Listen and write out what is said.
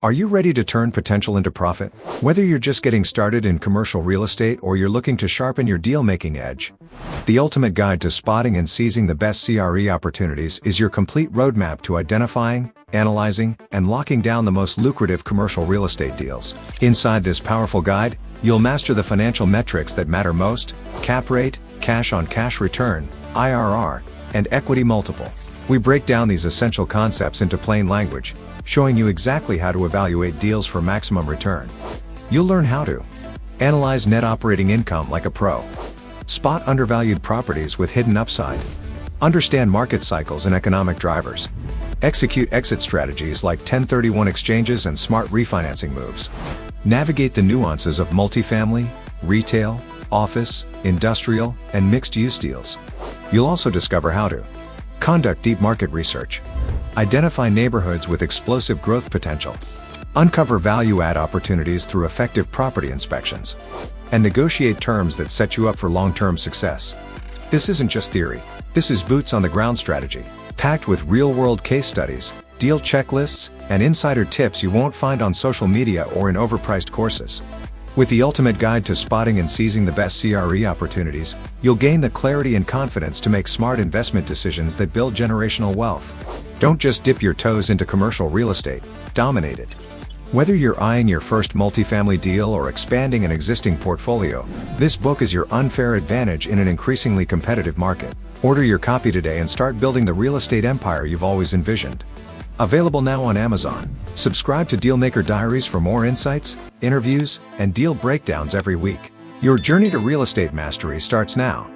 Are you ready to turn potential into profit? Whether you're just getting started in commercial real estate or you're looking to sharpen your deal-making edge, the ultimate guide to spotting and seizing the best CRE opportunities is your complete roadmap to identifying, analyzing, and locking down the most lucrative commercial real estate deals. Inside this powerful guide, you'll master the financial metrics that matter most: cap rate, cash-on-cash return, IRR, and equity multiple. We break down these essential concepts into plain language, showing you exactly how to evaluate deals for maximum return. You'll learn how to analyze net operating income like a pro, spot undervalued properties with hidden upside, understand market cycles and economic drivers, execute exit strategies like 1031 exchanges and smart refinancing moves, navigate the nuances of multifamily, retail, office, industrial, and mixed-use deals. You'll also discover how to conduct deep market research, identify neighborhoods with explosive growth potential, uncover value-add opportunities through effective property inspections, and negotiate terms that set you up for long-term success. This isn't just theory. This is boots-on-the-ground strategy, packed with real-world case studies, deal checklists, and insider tips you won't find on social media or in overpriced courses. With the ultimate guide to spotting and seizing the best CRE opportunities, you'll gain the clarity and confidence to make smart investment decisions that build generational wealth. Don't just dip your toes into commercial real estate, dominate it. Whether you're eyeing your first multifamily deal or expanding an existing portfolio, this book is your unfair advantage in an increasingly competitive market. Order your copy today and start building the real estate empire you've always envisioned. Available now on Amazon. Subscribe to Dealmaker Diaries for more insights, interviews, and deal breakdowns every week. Your journey to real estate mastery starts now.